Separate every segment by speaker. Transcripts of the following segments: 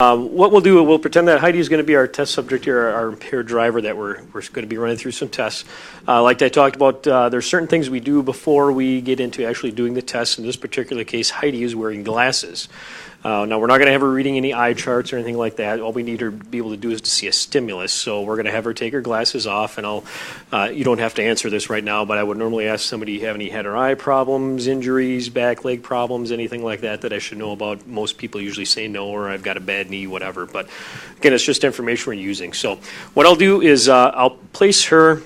Speaker 1: What we'll do, we'll pretend that Heidi is going to be our test subject here, our impaired driver that we're going to be running through some tests. Like I talked about, there's certain things we do before we get into actually doing the test. In this particular case, Heidi is wearing glasses. Now, we're not going to have her reading any eye charts or anything like that. All we need her to be able to do is to see a stimulus. So we're going to have her take her glasses off, and you don't have to answer this right now, but I would normally ask somebody, have any head or eye problems, injuries, back, leg problems, anything like that I should know about. Most people usually say no, or I've got a bad knee, whatever. But again, it's just information we're using. So what I'll do is I'll place her.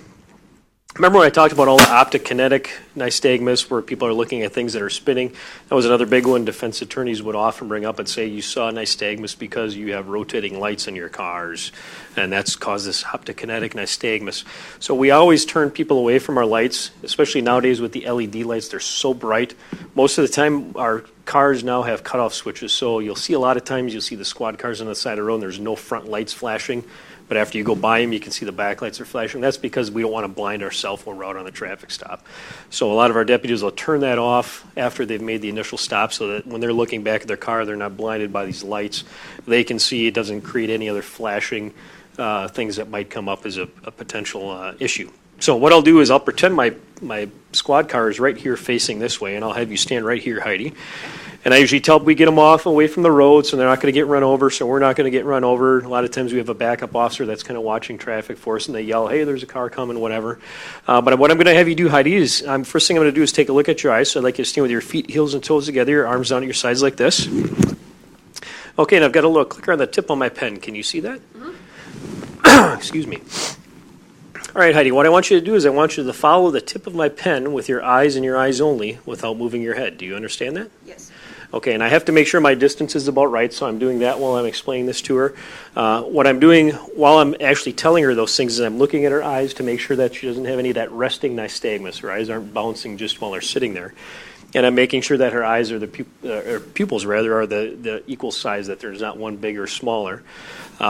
Speaker 1: Remember when I talked about all the optokinetic nystagmus, where people are looking at things that are spinning? That was another big one defense attorneys would often bring up and say, you saw nystagmus because you have rotating lights in your cars, and that's caused this optokinetic nystagmus. So we always turn people away from our lights, especially nowadays with the LED lights. They're so bright. Most of the time, our cars now have cutoff switches, so you'll see a lot of times, you'll see the squad cars on the side of the road, and there's no front lights flashing. But after you go by them, you can see the back lights are flashing. That's because we don't want to blind ourselves when we're out on the traffic stop. So a lot of our deputies will turn that off after they've made the initial stop so that when they're looking back at their car, they're not blinded by these lights. They can see it doesn't create any other flashing things that might come up as a potential issue. So what I'll do is I'll pretend my squad car is right here facing this way, and I'll have you stand right here, Heidi. And I usually tell we get them off away from the road so they're not going to get run over, so we're not going to get run over. A lot of times we have a backup officer that's kind of watching traffic for us, and they yell, hey, there's a car coming, whatever. But what I'm going to have you do, Heidi, is first thing I'm going to do is take a look at your eyes. So I'd like you to stand with your feet, heels, and toes together, your arms down at your sides like this. Okay, and I've got a little clicker on the tip of my pen. Can you see that? Mm-hmm. Excuse me. All right, Heidi, what I want you to do is I want you to follow the tip of my pen with your eyes and your eyes only without moving your head. Do you understand that?
Speaker 2: Yes.
Speaker 1: Okay, and I have to make sure my distance is about right, so I'm doing that while I'm explaining this to her. What I'm doing while I'm actually telling her those things is I'm looking at her eyes to make sure that she doesn't have any of that resting nystagmus. Her eyes aren't bouncing just while they're sitting there. And I'm making sure that her eyes are pupils are the equal size, that there's not one bigger or smaller.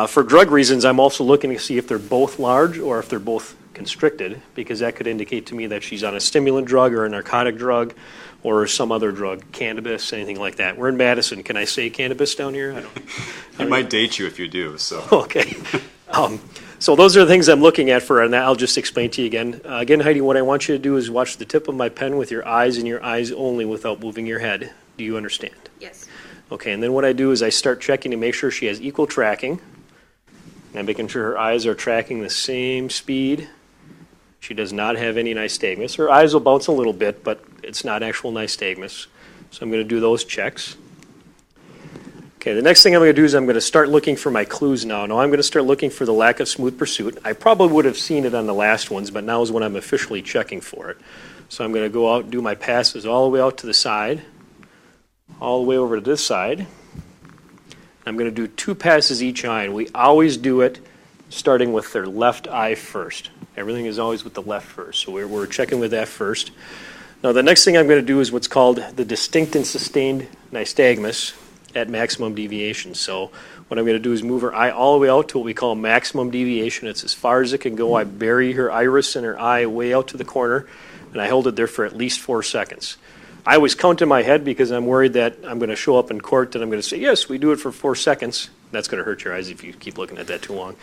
Speaker 1: For drug reasons, I'm also looking to see if they're both large or if they're both constricted, because that could indicate to me that she's on a stimulant drug or a narcotic drug or some other drug, cannabis, anything like that. We're in Madison. Can I say cannabis down here?
Speaker 3: I might date you if you do. So
Speaker 1: okay. So those are the things I'm looking at for her, and I'll just explain to you again. Again, Heidi, what I want you to do is watch the tip of my pen with your eyes and your eyes only without moving your head. Do you understand?
Speaker 2: Yes.
Speaker 1: Okay, and then what I do is I start checking to make sure she has equal tracking. I'm making sure her eyes are tracking the same speed. She does not have any nystagmus. Her eyes will bounce a little bit, but it's not actual nystagmus. So I'm going to do those checks. Okay, the next thing I'm going to do is I'm going to start looking for my clues now. Now I'm going to start looking for the lack of smooth pursuit. I probably would have seen it on the last ones, but now is when I'm officially checking for it. So I'm going to go out and do my passes all the way out to the side, all the way over to this side. I'm going to do 2 passes each eye, and we always do it starting with their left eye first. Everything is always with the left first, so we're checking with that first. Now the next thing I'm going to do is what's called the distinct and sustained nystagmus at maximum deviation. So what I'm going to do is move her eye all the way out to what we call maximum deviation. It's as far as it can go. I bury her iris and her eye way out to the corner, and I hold it there for at least 4 seconds. I always count in my head because I'm worried that I'm going to show up in court and I'm going to say, yes, we do it for 4 seconds. That's going to hurt your eyes if you keep looking at that too long.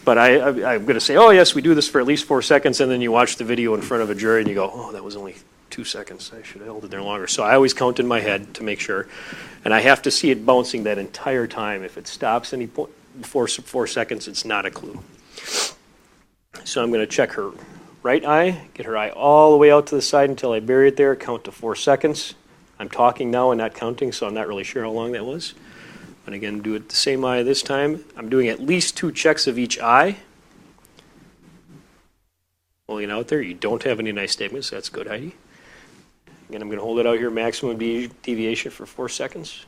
Speaker 1: But I'm going to say, oh, yes, we do this for at least 4 seconds, and then you watch the video in front of a jury and you go, oh, that was only 2 seconds. I should have held it there longer. So I always count in my head to make sure. And I have to see it bouncing that entire time. If it stops any point before 4 seconds, it's not a clue. So I'm going to check her right eye, get her eye all the way out to the side until I bury it there, count to 4 seconds. I'm talking now and not counting, so I'm not really sure how long that was. And again, do it the same eye this time. I'm doing at least 2 checks of each eye. Holding it out there. You don't have any nystagmus. That's good, Heidi. Again, I'm going to hold it out here, maximum deviation for 4 seconds.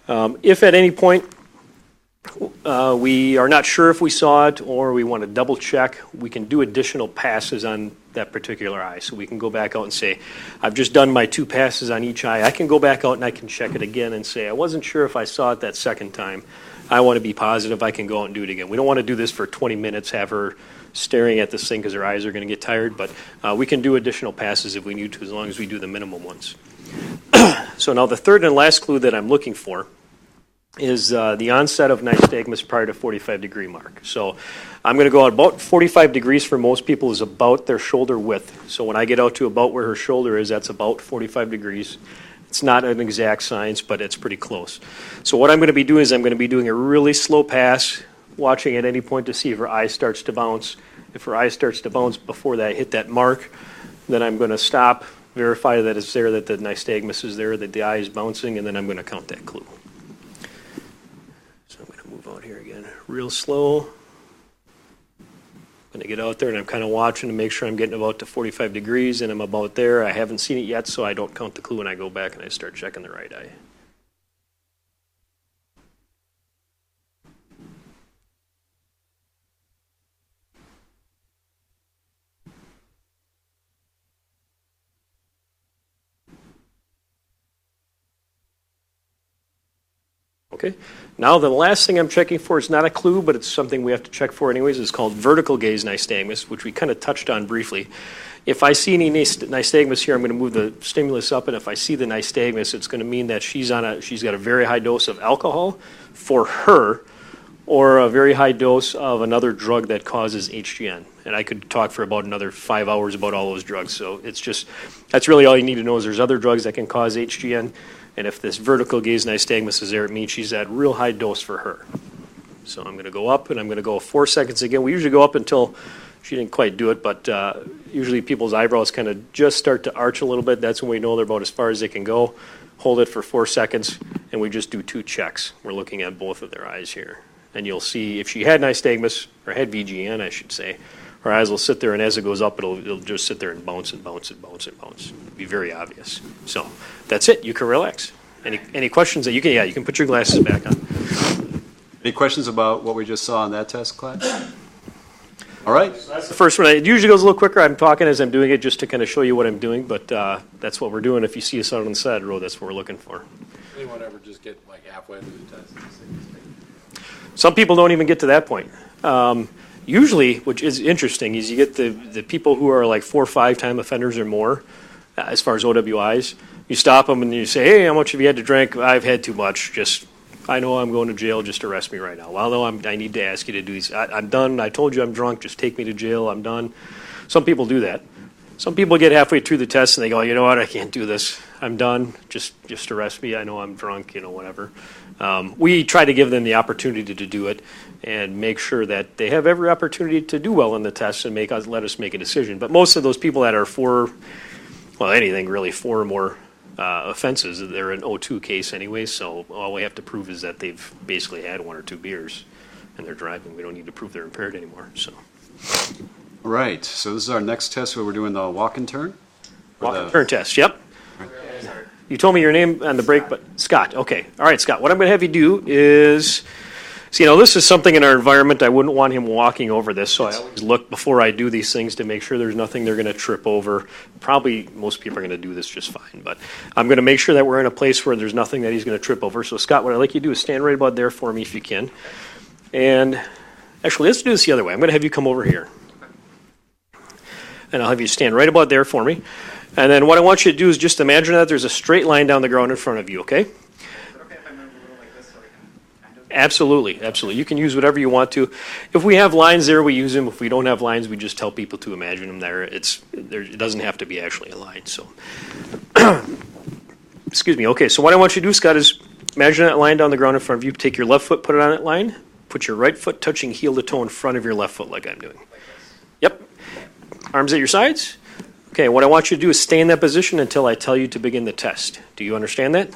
Speaker 1: If at any point we are not sure if we saw it or we want to double check, we can do additional passes on that particular eye. So we can go back out and say, I've just done my 2 passes on each eye. I can go back out and I can check it again and say, I wasn't sure if I saw it that second time. I want to be positive I can go out and do it again. We don't want to do this for 20 minutes, have her staring at this thing because her eyes are going to get tired, but we can do additional passes if we need to, as long as we do the minimum ones. So now the third and last clue that I'm looking for is the onset of nystagmus prior to 45-degree mark. So I'm going to go out about 45 degrees for most people is about their shoulder width. So when I get out to about where her shoulder is, that's about 45 degrees. It's not an exact science, but it's pretty close. So what I'm going to be doing is I'm going to be doing a really slow pass, watching at any point to see if her eye starts to bounce. If her eye starts to bounce before that hit that mark, then I'm going to stop, verify that it's there, that the nystagmus is there, that the eye is bouncing, and then I'm going to count that clue. So I'm going to move out here again, real slow. I'm going to get out there and I'm kind of watching to make sure I'm getting about to 45 degrees and I'm about there. I haven't seen it yet, so I don't count the clue and I go back and I start checking the right eye. Okay. Now the last thing I'm checking for is not a clue, but it's something we have to check for anyways. It's called vertical gaze nystagmus, which we kind of touched on briefly. If I see any nystagmus here, I'm going to move the stimulus up, and if I see the nystagmus, it's going to mean that she's got a very high dose of alcohol for her, or a very high dose of another drug that causes HGN. And I could talk for about another 5 hours about all those drugs. So that's really all you need to know is there's other drugs that can cause HGN. And if this vertical gaze nystagmus is there, it means she's at real high dose for her. So I'm going to go up, and I'm going to go 4 seconds again. We usually go up until she didn't quite do it, but usually people's eyebrows kind of just start to arch a little bit. That's when we know they're about as far as they can go. Hold it for 4 seconds, and we just do 2 checks. We're looking at both of their eyes here. And you'll see if she had nystagmus, or had VGN, I should say, her eyes will sit there, and as it goes up, it'll just sit there and bounce and bounce and bounce and bounce. It'll be very obvious. So that's it. You can relax. Any questions that you can put your glasses back on.
Speaker 3: Any questions about what we just saw on that test, class? All right.
Speaker 1: So that's the first one. It usually goes a little quicker. I'm talking as I'm doing it just to kind of show you what I'm doing, but that's what we're doing. If you see us out on the side of the road, that's what we're looking for.
Speaker 2: Anyone ever just get like halfway through the test?
Speaker 1: Some people don't even get to that point. Usually, which is interesting, is you get the people who are like 4 or 5 time offenders or more, as far as OWIs. You stop them and you say, hey, how much have you had to drink? I've had too much. I know I'm going to jail. Just arrest me right now. Well, no, I need to ask you to do these. I'm done. I told you I'm drunk. Just take me to jail. I'm done. Some people do that. Some people get halfway through the test and they go, you know what? I can't do this. I'm done. Just arrest me. I know I'm drunk. Whatever. We try to give them the opportunity to do it and make sure that they have every opportunity to do well in the test and let us make a decision. But most of those people that are 4 or more offenses, they're an O2 case anyway, so all we have to prove is that they've basically had 1 or 2 beers and they're driving. We don't need to prove they're impaired anymore. So.
Speaker 3: All right, so this is our next test where we're doing the walk and turn?
Speaker 1: Walk and turn test, yep. You told me your name on the break, but Scott, okay. All right, Scott, what I'm going to have you do is, this is something in our environment, I wouldn't want him walking over this, so I always look before I do these things to make sure there's nothing they're going to trip over. Probably most people are going to do this just fine, but I'm going to make sure that we're in a place where there's nothing that he's going to trip over. So Scott, what I'd like you to do is stand right about there for me if you can. And actually, let's do this the other way. I'm going to have you come over here. And I'll have you stand right about there for me. And then what I want you to do is just imagine that there's a straight line down the ground in front of you, okay? Absolutely. You can use whatever you want to. If we have lines there, we use them. If we don't have lines, we just tell people to imagine them there. It doesn't have to be actually a line. So, excuse me. Okay, so what I want you to do, Scott, is imagine that line down the ground in front of you. Take your left foot, put it on that line. Put your right foot touching heel to toe in front of your left foot like I'm doing. Yep. Arms at your sides. Okay, what I want you to do is stay in that position until I tell you to begin the test. Do you understand that?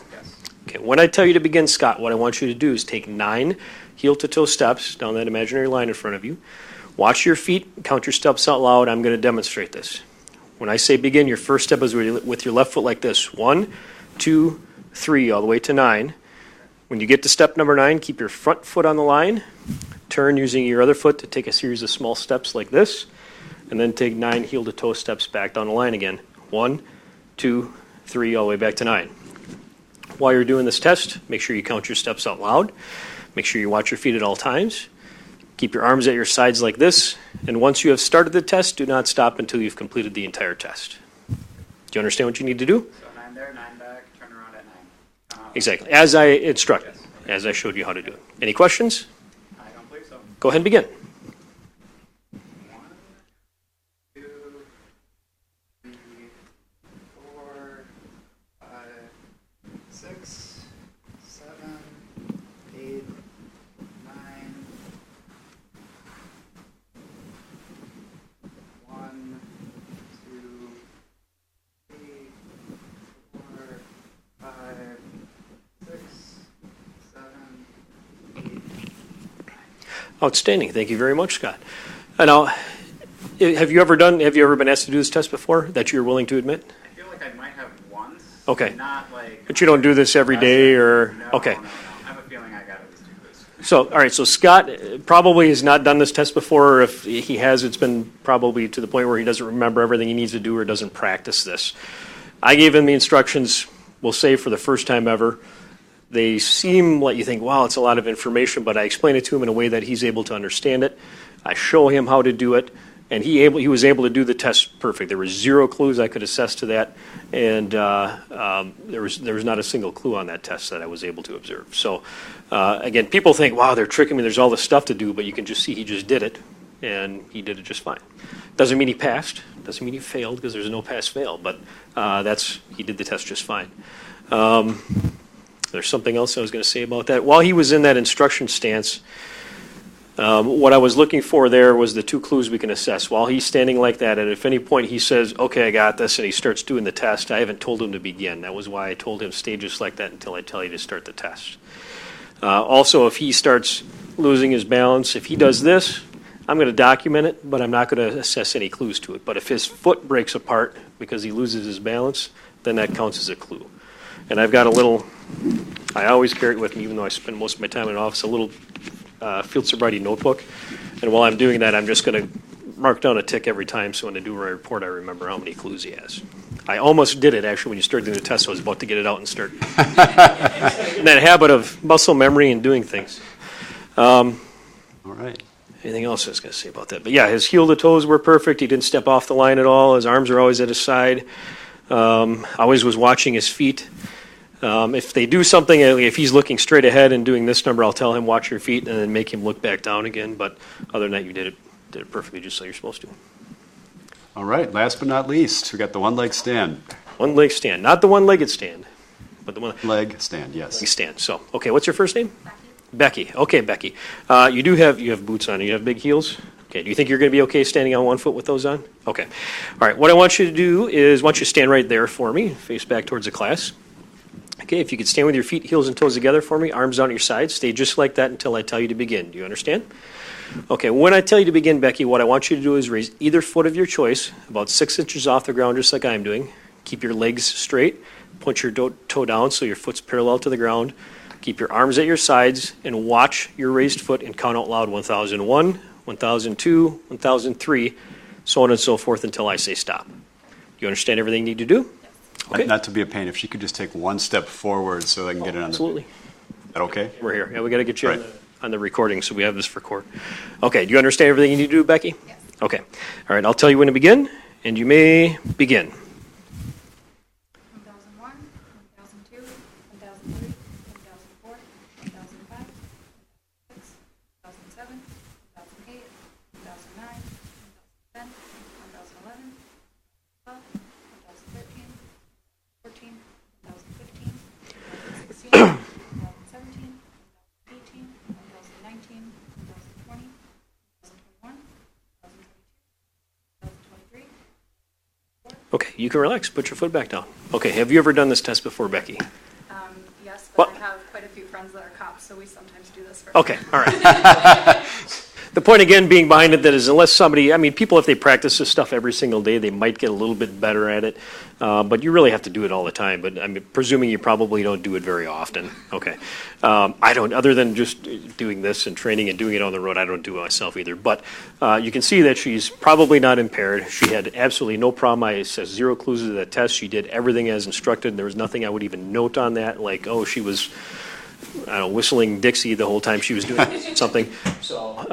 Speaker 1: Okay, when I tell you to begin, Scott, what I want you to do is take 9 heel-to-toe steps down that imaginary line in front of you. Watch your feet, count your steps out loud. I'm going to demonstrate this. When I say begin, your first step is with your left foot like this. 1, 2, 3, all the way to 9. When you get to step number 9, keep your front foot on the line. Turn using your other foot to take a series of small steps like this. And then take 9 heel-to-toe steps back down the line again. 1, 2, 3, all the way back to 9. While you're doing this test, make sure you count your steps out loud. Make sure you watch your feet at all times. Keep your arms at your sides like this. And once you have started the test, do not stop until you've completed the entire test. Do you understand what you need to do?
Speaker 4: So 9 there, 9 back, turn around at 9.
Speaker 1: Exactly, as I instructed. as I showed you how to do it. Any questions?
Speaker 4: I don't believe so.
Speaker 1: Go ahead and begin.
Speaker 4: 1, 2, 3, 4, 5, 6, 7, 8, 9. 1, 2, 3, 4, 5, 6, 7, 8.
Speaker 1: Outstanding. Thank you very much, Scott. Now, have you ever been asked to do this test before that you're willing to admit?
Speaker 4: I feel like I might have once.
Speaker 1: Okay.
Speaker 4: Not like.
Speaker 1: But you don't do this every day or?
Speaker 4: No,
Speaker 1: Okay.
Speaker 4: No. I have a feeling I got to do this.
Speaker 1: So, all right, so Scott probably has not done this test before, or if he has, it's been probably to the point where he doesn't remember everything he needs to do or doesn't practice this. I gave him the instructions, we'll say for the first time ever. They seem like you think, wow, it's a lot of information, but I explain it to him in a way that he's able to understand it. I show him how to do it, and he was able to do the test perfect. There were 0 clues I could assess to that, and there was not a single clue on that test that I was able to observe. So, again, people think, wow, they're tricking me. There's all this stuff to do, but you can just see he just did it, and he did it just fine. Doesn't mean he passed. Doesn't mean he failed because there's no pass-fail, but he did the test just fine. There's something else I was going to say about that. While he was in that instruction stance, what I was looking for there was the 2 clues we can assess. While he's standing like that, and if any point he says, okay, I got this, and he starts doing the test, I haven't told him to begin. That was why I told him stay just like that until I tell you to start the test. Also, if he starts losing his balance, if he does this, I'm going to document it, but I'm not going to assess any clues to it. But if his foot breaks apart because he loses his balance, then that counts as a clue. And I've got a little, I always carry it with me, even though I spend most of my time in the office, a little field sobriety notebook. And while I'm doing that, I'm just going to mark down a tick every time, so when I do my report, I remember how many clues he has. I almost did it, actually, when you started doing the test. I was about to get it out and start in that habit of muscle memory and doing things.
Speaker 3: All right.
Speaker 1: Anything else I was going to say about that? But yeah, his heel to toes were perfect. He didn't step off the line at all. His arms are always at his side. Always was watching his feet. If they do something, if he's looking straight ahead and doing this number, I'll tell him, watch your feet, and then make him look back down again. But other than that, you did it perfectly just like you're supposed to.
Speaker 3: All right. Last but not least, we got the one-leg stand.
Speaker 1: One leg stand. Not the one-legged stand, but the one
Speaker 3: Leg stand, yes.
Speaker 1: leg stand. So, okay, what's your first name? Becky. Okay, Becky. You have boots on. You have big heels? Okay, do you think you're going to be okay standing on one foot with those on? Okay. All right, what I want you to do is I want you to stand right there for me, face back towards the class. Okay, if you could stand with your feet, heels, and toes together for me, arms down at your sides. Stay just like that until I tell you to begin. Do you understand? Okay, when I tell you to begin, Becky, what I want you to do is raise either foot of your choice about 6 inches off the ground, just like I'm doing. Keep your legs straight. Point your toe down so your foot's parallel to the ground. Keep your arms at your sides and watch your raised foot and count out loud 1001, 1002, 1003, so on and so forth until I say stop. You understand everything you need to do? Okay.
Speaker 3: Not to be a pain, if she could just take one step forward so I can get it on
Speaker 1: Absolutely.
Speaker 3: Is that okay?
Speaker 1: We're here. Yeah, we got to get you
Speaker 3: Right.
Speaker 1: on the recording, so we have this for court. Okay, do you understand everything you need to do, Becky?
Speaker 5: Yes.
Speaker 1: Okay. All right, I'll tell you when to begin, and you may begin.
Speaker 5: 1001, 1002, 1003, 1004, 1005, 1006, 1007, 1008, 1009, 1010, 1011, 12, 1013, 14, 2015, 2016, 2017, 2018, 2019, 2020, 2021, 2022, 2023.
Speaker 1: Okay, you can relax. Put your foot back down. Okay, have you ever done this test before, Becky?
Speaker 5: Yes, but
Speaker 1: What?
Speaker 5: I have quite a few friends that are cops, so we sometimes do this for
Speaker 1: Okay, all right. The point again being behind it that is unless somebody, I mean, people, if they practice this stuff every single day, they might get a little bit better at it. But you really have to do it all the time. But I'm presuming you probably don't do it very often. Okay. I don't, other than just doing this and training and doing it on the road, I don't do it myself either. But you can see that she's probably not impaired. She had absolutely no problem. I said 0 clues to that test. She did everything as instructed. There was nothing I would even note on that, like, oh, she was I don't know, whistling Dixie the whole time she was doing something. So,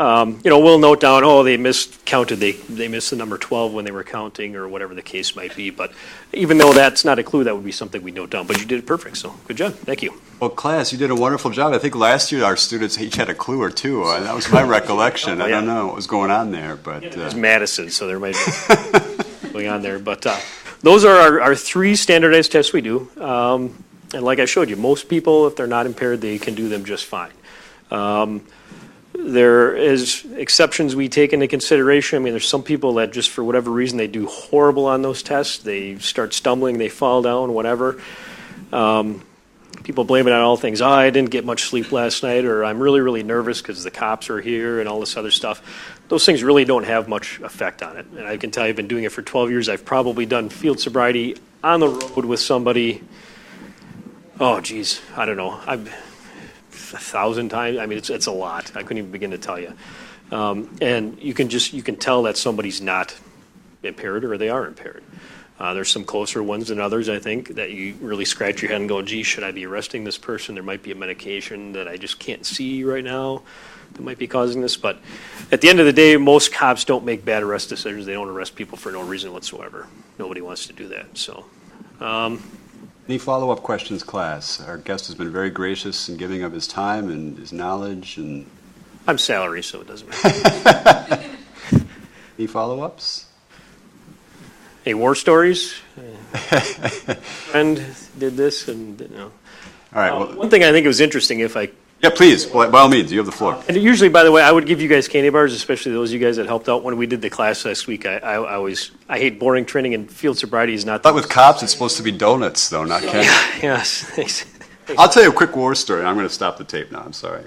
Speaker 1: we'll note down, they miscounted, they missed the number 12 when they were counting, or whatever the case might be. But even though that's not a clue, that would be something we note down. But you did it perfect, so good job. Thank you.
Speaker 3: Well, class, you did a wonderful job. I think last year our students each had a clue or two. That was my recollection. I don't know what was going on there, but
Speaker 1: It's Madison, so there might be going on there. But those are our 3 standardized tests we do. And like I showed you, most people, if they're not impaired, they can do them just fine. There is exceptions we take into consideration. I mean, there's some people that just for whatever reason, they do horrible on those tests. They start stumbling, they fall down, whatever. People blame it on all things. I didn't get much sleep last night, or I'm really, really nervous because the cops are here and all this other stuff. Those things really don't have much effect on it. And I can tell you, I've been doing it for 12 years. I've probably done field sobriety on the road with somebody, I don't know, 1,000 times. I mean, it's a lot. I couldn't even begin to tell you. And you can tell that somebody's not impaired or they are impaired. There's some closer ones than others, I think, that you really scratch your head and go, gee, should I be arresting this person? There might be a medication that I just can't see right now that might be causing this. But at the end of the day, most cops don't make bad arrest decisions. They don't arrest people for no reason whatsoever. Nobody wants to do that. So,
Speaker 3: any follow-up questions, class? Our guest has been very gracious in giving of his time and his knowledge. And
Speaker 1: I'm salary, so it doesn't matter.
Speaker 3: any follow-ups?
Speaker 1: Hey, war stories. Friend did this, and
Speaker 3: All right. Well,
Speaker 1: one thing I think it was interesting.
Speaker 3: yeah, please. By all means, you have the floor.
Speaker 1: And usually, by the way, I would give you guys candy bars, especially those of you guys that helped out when we did the class last week. I hate boring training, and field sobriety is not.
Speaker 3: But with cops, it's supposed to be donuts, though, not candy.
Speaker 1: Yes, thanks.
Speaker 3: I'll tell you a quick war story. I'm going to stop the tape now. I'm sorry.